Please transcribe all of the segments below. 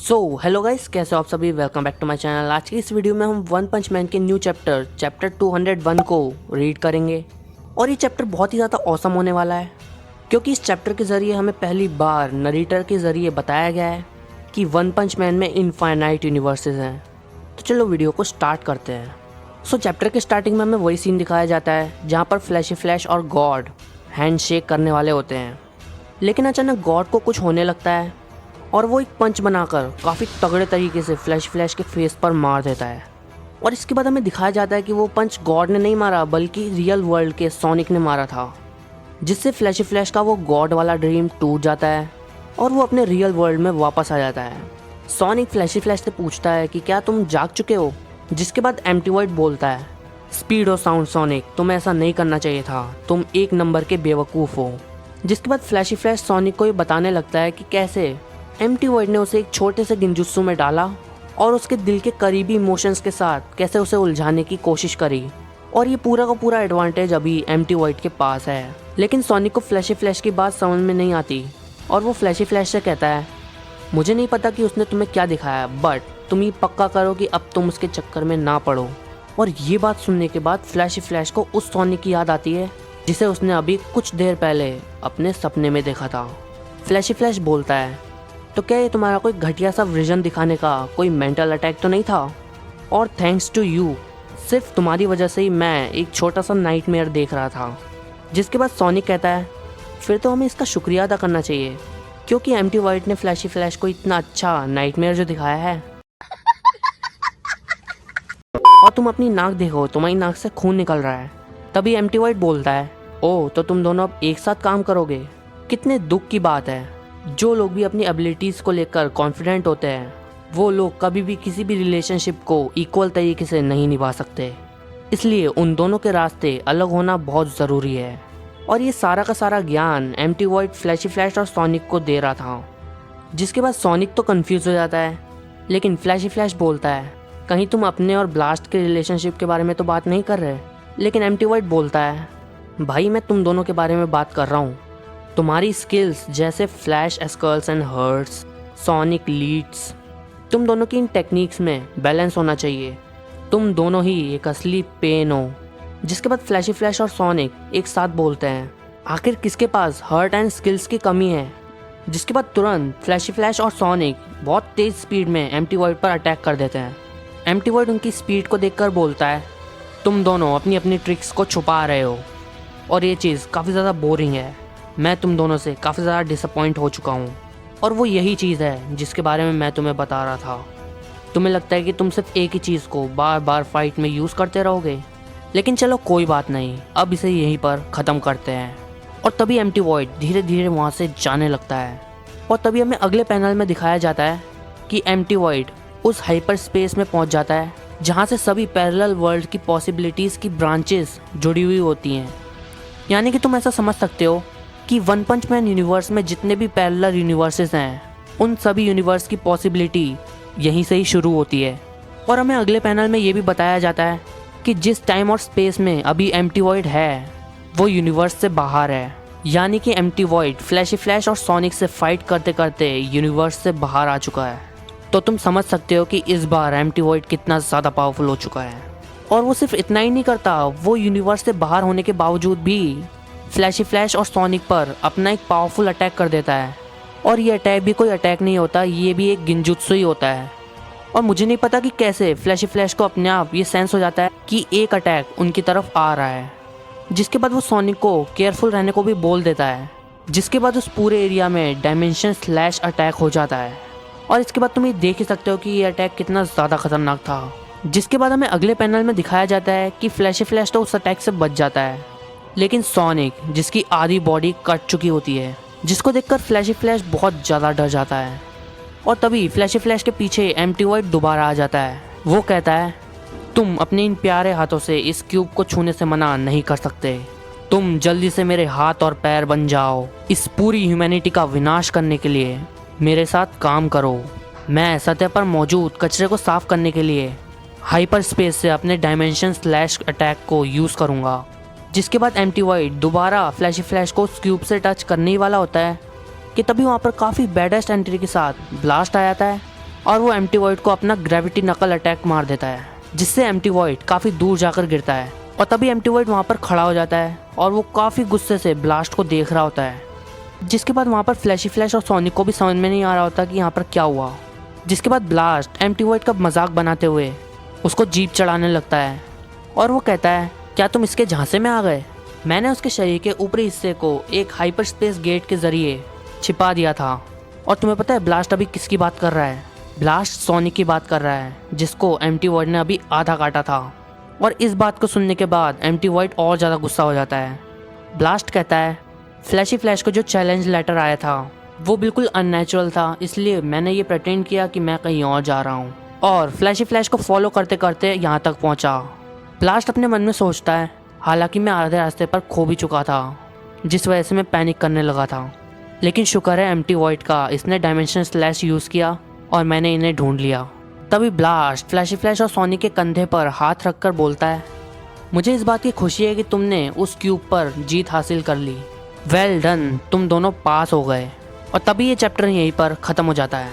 Hello guys, कैसे हो आप सभी। Welcome back to my channel. आज की इस वीडियो में हम वन पंच मैन के न्यू चैप्टर 201 को रीड करेंगे। और ये चैप्टर बहुत ही ज़्यादा ऑसम होने वाला है, क्योंकि इस चैप्टर के ज़रिए हमें पहली बार नरेटर के ज़रिए बताया गया है कि वन पंच मैन में इनफाइनाइट यूनिवर्सेस हैं। तो चलो वीडियो को स्टार्ट करते हैं। चैप्टर के स्टार्टिंग में हमें वही सीन दिखाया जाता है जहाँ पर फ्लैश और गॉड हैंड शेक करने वाले होते हैं। लेकिन अचानक गॉड को कुछ होने लगता है और वो एक पंच बनाकर काफ़ी तगड़े तरीके से फ्लैश के फेस पर मार देता है। और इसके बाद हमें दिखाया जाता है कि वो पंच गॉड ने नहीं मारा, बल्कि रियल वर्ल्ड के सोनिक ने मारा था, जिससे फ्लैश का वो गॉड वाला ड्रीम टूट जाता है और वो अपने रियल वर्ल्ड में वापस आ जाता है। सोनिक फ्लैश से पूछता है कि क्या तुम जाग चुके हो, जिसके बाद एम्प्टी वॉइड बोलता है, स्पीड और साउंड सोनिक, तुम्हें ऐसा नहीं करना चाहिए था, तुम एक नंबर के बेवकूफ़ हो। जिसके बाद फ्लैश सोनिक को ये बताने लगता है कि कैसे एम्प्टी वॉइड ने उसे एक छोटे से गिंजुत्सु में डाला और उसके दिल के करीबी इमोशंस के साथ कैसे उसे उलझाने की कोशिश करी। और ये पूरा का पूरा एडवांटेज अभी एम्प्टी वॉइड के पास है। लेकिन सोनिक को फ्लैश की बात समझ में नहीं आती और वो फ्लैश से कहता है, मुझे नहीं पता कि उसने तुम्हें क्या दिखाया, बट तुम ये पक्का करो कि अब तुम उसके चक्कर में ना पड़ो। और ये बात सुनने के बाद फ्लैश को उस सोनिक की याद आती है जिसे उसने अभी कुछ देर पहले अपने सपने में देखा था। फ्लैश बोलता है, तो क्या ये तुम्हारा कोई घटिया सा विजन दिखाने का कोई मेंटल अटैक तो नहीं था? और थैंक्स टू यू, सिर्फ तुम्हारी वजह से ही मैं एक छोटा सा नाइटमेयर देख रहा था। जिसके बाद सोनिक कहता है, फिर तो हमें इसका शुक्रिया अदा करना चाहिए, क्योंकि एम्प्टी वॉइड ने फ्लैश को इतना अच्छा नाइटमेयर जो दिखाया है। और तुम अपनी नाक देखो, तुम्हारी नाक से खून निकल रहा है। तभी एम्प्टी वॉइड बोलता है, ओह तो तुम दोनों अब एक साथ काम करोगे, कितने दुख की बात है। जो लोग भी अपनी एबिलिटीज़ को लेकर कॉन्फिडेंट होते हैं, वो लोग कभी भी किसी भी रिलेशनशिप को इक्वल तरीके से नहीं निभा सकते। इसलिए उन दोनों के रास्ते अलग होना बहुत ज़रूरी है। और ये सारा का सारा ज्ञान एम्प्टी वॉइड फ्लैश और सोनिक को दे रहा था। जिसके बाद सोनिक तो कंफ्यूज हो जाता है, लेकिन फ्लैश बोलता है, कहीं तुम अपने और ब्लास्ट के रिलेशनशिप के बारे में तो बात नहीं कर रहे? लेकिन एम्प्टी वॉइड बोलता है, भाई मैं तुम दोनों के बारे में बात कर रहा हूँ। तुम्हारी स्किल्स जैसे फ्लैश एस्कल्स एंड हर्ट्स, सोनिक लीड्स, तुम दोनों की इन टेक्निक्स में बैलेंस होना चाहिए। तुम दोनों ही एक असली पेन हो। जिसके बाद फ्लैश और सोनिक एक साथ बोलते हैं, आखिर किसके पास हर्ट एंड स्किल्स की कमी है? जिसके बाद तुरंत फ्लैश और सोनिक बहुत तेज़ स्पीड में एम्प्टी वॉइड पर अटैक कर देते हैं। एम्प्टी वॉइड उनकी स्पीड को देखकर बोलता है, तुम दोनों अपनी अपनी ट्रिक्स को छुपा रहे हो और ये चीज़ काफ़ी ज़्यादा बोरिंग है। मैं तुम दोनों से काफ़ी ज़्यादा डिसअपॉइंट हो चुका हूँ और वो यही चीज़ है जिसके बारे में मैं तुम्हें बता रहा था। तुम्हें लगता है कि तुम सिर्फ एक ही चीज़ को बार बार फाइट में यूज़ करते रहोगे, लेकिन चलो कोई बात नहीं, अब इसे यहीं पर ख़त्म करते हैं। और तभी एम्प्टी वॉइड धीरे धीरे वहाँ से जाने लगता है। और तभी हमें अगले पैनल में दिखाया जाता है कि एम्प्टी वॉइड उस हाइपर स्पेस में पहुँच जाता है जहाँ से सभी पैरेलल वर्ल्ड की पॉसिबिलिटीज़ की ब्रांचेस जुड़ी हुई होती हैं। यानी कि तुम ऐसा समझ सकते हो कि वन पंच मैन यूनिवर्स में जितने भी पैरेलल यूनिवर्सेस हैं, उन सभी यूनिवर्स की पॉसिबिलिटी यहीं से ही शुरू होती है। और हमें अगले पैनल में ये भी बताया जाता है कि जिस टाइम और स्पेस में अभी एम्प्टी वॉइड है, वो यूनिवर्स से बाहर है। यानी कि एम्प्टी वॉइड फ्लैश और सोनिक से फाइट करते करते यूनिवर्स से बाहर आ चुका है। तो तुम समझ सकते हो कि इस बार एम्प्टी वॉइड कितना ज़्यादा पावरफुल हो चुका है। और वो सिर्फ इतना ही नहीं करता, वो यूनिवर्स से बाहर होने के बावजूद भी फ्लैश और सोनिक पर अपना एक पावरफुल अटैक कर देता है। और ये अटैक भी कोई अटैक नहीं होता, ये भी एक गिंजुत्सु ही होता है। और मुझे नहीं पता कि कैसे फ्लैश को अपने आप ये सेंस हो जाता है कि एक अटैक उनकी तरफ आ रहा है। जिसके बाद वो सोनिक को केयरफुल रहने को भी बोल देता है। जिसके बाद उस पूरे एरिया में डायमेंशन स्लैश अटैक हो जाता है। और इसके बाद तुम ये देख ही सकते हो कि ये अटैक कितना ज़्यादा खतरनाक था। जिसके बाद हमें अगले पैनल में दिखाया जाता है कि फ्लैश तो उस अटैक से बच जाता है, लेकिन सोनिक जिसकी आधी बॉडी कट चुकी होती है, जिसको देखकर फ्लैश बहुत ज़्यादा डर जाता है। और तभी फ्लैश के पीछे एम्प्टी वॉइड दोबारा आ जाता है। वो कहता है, तुम अपने इन प्यारे हाथों से इस क्यूब को छूने से मना नहीं कर सकते। तुम जल्दी से मेरे हाथ और पैर बन जाओ। इस पूरी ह्यूमैनिटी का विनाश करने के लिए मेरे साथ काम करो। मैं सतह पर मौजूद कचरे को साफ करने के लिए हाइपर स्पेस से अपने डायमेंशन स्लैश अटैक को यूज़ करूँगा। जिसके बाद एम्प्टी वॉइड दोबारा फ्लैश को उस क्यूब से टच करने ही वाला होता है कि तभी वहाँ पर काफ़ी बैडेस्ट एंट्री के साथ ब्लास्ट आ जाता है और वो एम्प्टी वॉइड को अपना ग्रेविटी नकल अटैक मार देता है, जिससे एम्प्टी वॉइड काफ़ी दूर जाकर गिरता है। और तभी एम्प्टी वॉइड वहाँ पर खड़ा हो जाता है और वो काफ़ी गुस्से से ब्लास्ट को देख रहा होता है। जिसके बाद वहाँ पर फ्लैशी फ्लैश और सोनिक को भी समझ में नहीं आ रहा होता कि यहाँ पर क्या हुआ। जिसके बाद ब्लास्ट एम्प्टी वॉइड का मजाक बनाते हुए उसको जीप चढ़ाने लगता है और वो कहता है, क्या तुम इसके झांसे में आ गए? मैंने उसके शरीर के ऊपरी हिस्से को एक हाइपर स्पेस गेट के ज़रिए छिपा दिया था। और तुम्हें पता है ब्लास्ट अभी किसकी बात कर रहा है? ब्लास्ट सोनिक की बात कर रहा है, जिसको एम्प्टी वॉइड ने अभी आधा काटा था। और इस बात को सुनने के बाद एम्प्टी वॉइड और ज़्यादा गुस्सा हो जाता है। ब्लास्ट कहता है, फ्लैशी फ्लैश को जो चैलेंज लेटर आया था वो बिल्कुल अननेचुरल था, इसलिए मैंने ये प्रेटेंड किया कि मैं कहीं और जा रहा हूँ और फ्लैशी फ्लैश को फॉलो करते करते यहाँ तक पहुँचा। ब्लास्ट अपने मन में सोचता है, हालांकि मैं आधे रास्ते पर खो भी चुका था, जिस वजह से मैं पैनिक करने लगा था, लेकिन शुक्र है एम्प्टी वॉइड का, इसने डायमेंशन स्लैश यूज़ किया और मैंने इन्हें ढूंढ लिया। तभी ब्लास्ट फ्लैशी फ्लैश और सोनिक के कंधे पर हाथ रखकर बोलता है, मुझे इस बात की खुशी है कि तुमने उस क्यूब पर जीत हासिल कर ली। वेल डन, तुम दोनों पास हो गए। और तभी ये चैप्टर यहीं पर ख़त्म हो जाता है।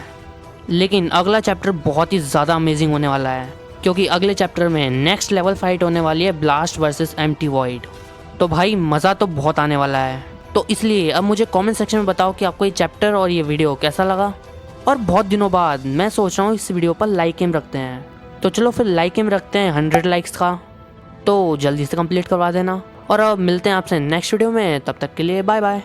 लेकिन अगला चैप्टर बहुत ही ज़्यादा अमेजिंग होने वाला है, क्योंकि अगले चैप्टर में नेक्स्ट लेवल फाइट होने वाली है ब्लास्ट वर्सेस एम्प्टी वॉइड। तो भाई मज़ा तो बहुत आने वाला है। तो इसलिए अब मुझे कमेंट सेक्शन में बताओ कि आपको ये चैप्टर और ये वीडियो कैसा लगा। और बहुत दिनों बाद मैं सोच रहा हूँ इस वीडियो पर लाइक एम रखते हैं, तो चलो फिर लाइक एम रखते हैं 100 लाइक्स का, तो जल्दी से कंप्लीट करवा देना। और अब मिलते हैं आपसे नेक्स्ट वीडियो में, तब तक के लिए बाय बाय।